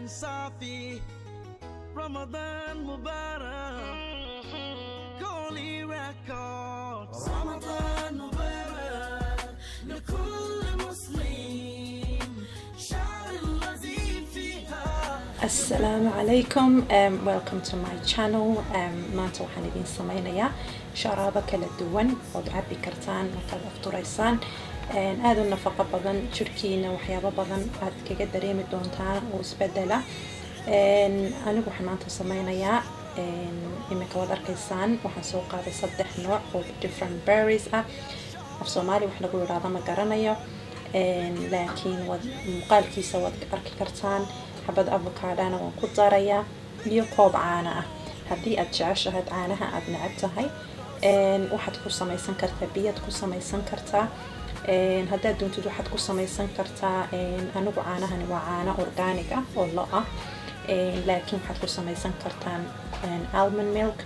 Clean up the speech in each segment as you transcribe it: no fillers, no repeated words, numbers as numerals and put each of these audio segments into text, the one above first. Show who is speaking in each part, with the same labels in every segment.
Speaker 1: صافي رمضان مبارك قولي ريكوردز رمضان مبارك لكل مسلم شعر الذي فيها.
Speaker 2: السلام عليكم. Welcome to my channel. maanta waxaan idin sameynayaa sharaabo kala duwan ood cabi kartaan markaad afturaysaan, aad u nafaqo badan, jirkiina waxyaabo badan aad kaga dareemi doontaan oo isbedela. anigu waxaan maanta sameynayaa imika waad arkaysaan waxaan soo qaaday 3 nooc oo different berries ah. af Soomaali wax lagu yiraahdo ma garanayo, laakiin muuqaalkiisa waad arki kartaan. xabad avocado waan ku darayaa iyo koob caano ah. haddii aad jeceshahay caanaha aad neceb tahay, waxaad ku samaysan kartaa biyaad ku samaysan kartaa. haddaad doontid waxaad ku samaysan kartaa, anigu caanahani waa caano organic ah oo lo ah, laakiin waxaad ku samaysan kartaan almond milk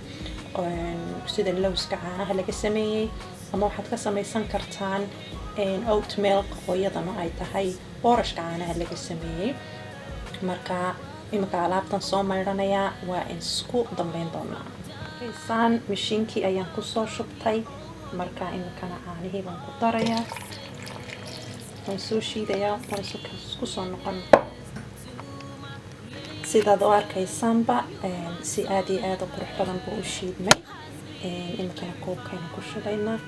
Speaker 2: sida lowska caanaha laga sameeyay, ama waxaad ka samaysan kartaan oat milk oo iyadana ay tahay boorashka caanaha laga sameeyay. marka imika alaabtan soo maydhanayaa waa isku dambeyn doonaa. saan mashiinkii ayaan ku soo shubtay, marka imikana caanihii baan ku darayaa, waan soo shiidayaa, waan isku soo noqon. sidaad u arkaysaanba si aad iyo aad u qurux badan buu u shiidmay. imikana koobkayna ku shubaynaa.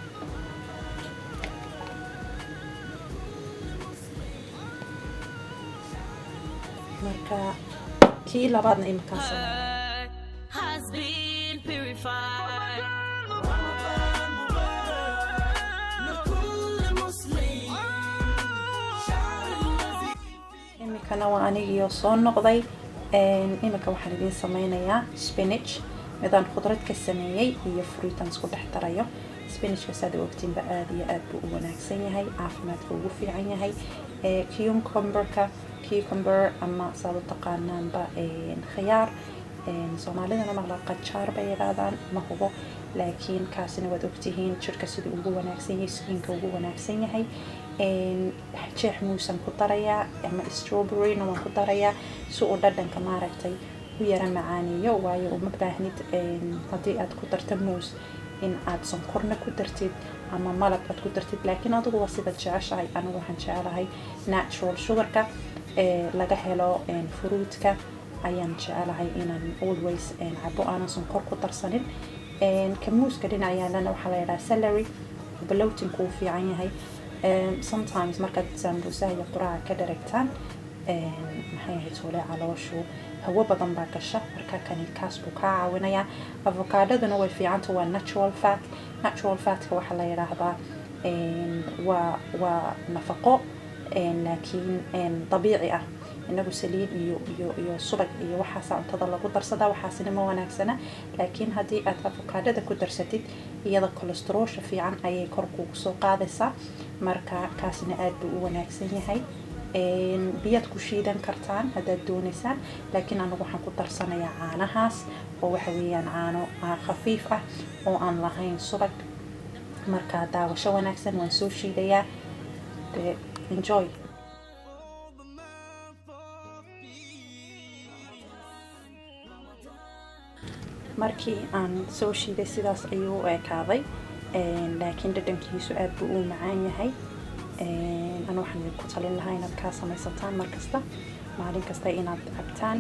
Speaker 2: marka kii labaadna iminkaan
Speaker 1: has been purified.
Speaker 2: imikana waa anigii soo noqday. imika waxaan idin sameynayaa spinach midaan khudrad ka sameeyay iyo fruitan isku dhex darayo. spinachka saad u ogtiinba aad iyo aad buu u wanaagsan yahay, caafimaadka ugu fiican yahay. cucumber ama saad u taqaanaanba khiyaar, soomaalidana maqla qajaar bay yiraahdaan, ma hubo, laakiin kaasina waad ogtihiin jirka sida ugu wanaagsan yahay, skinka ugu wanaagsan yahay. jeex muusan ku darayaa ama strawberryna waan ku darayaa si uu dhadhanka maaragtay u yara macaaniyo, waayo uma baahnid haddii aad ku darto muus in aad sonkorna ku dartid ama malab aad ku dartid, laakiin adigu waa sida jeceshahay. anigu waxaan jecelahay natural sugarka laga helo fruitka ayaan jecelahay inaan always cabo, aanan sonkor ku darsanin. kamuuska dhinacyaana waxaa la yidhaha celery, bloating uu fiican yahay. sometimes markaad sambuusaha iyo quraaca ka dharagtaan, maxay ahayd soolee calooshu hawo badan baa gasha, marka kani kaas buu kaa caawinayaa. avocadodana way fiicanta, waa natural fat. natural fatka waxaa la yidhaahdaa waa nafaqo laakiin dabiici ah. inagu saliid iyo subag iyo waxaasa cuntada lagu darsadaa, waxaasina ma wanaagsana. laakiin haddii aad avocadada ku darsatid, iyada cholesterolsha fiican ayay kor kugu soo qaadaysaa. marka kaasina aad buu u wanaagsan yahay. biyaad ku shiidan kartaan haddaad doonaysaan, laakiin anigu waxaan ku darsanayaa caanahaas oo waxa weeyaan caano khafiif ah oo aan lahayn subag. marka daawasho wanaagsan, waan soo shiidayaa. enjoy. markii aan soo shiiday sidaas ayuu u ekaaday, laakiin dhadhankiisu aad buu u macaan yahay. ana waxaan ku talin lahaa inaad ka samaysataan markasta, maalin kasta inaad cabtaan.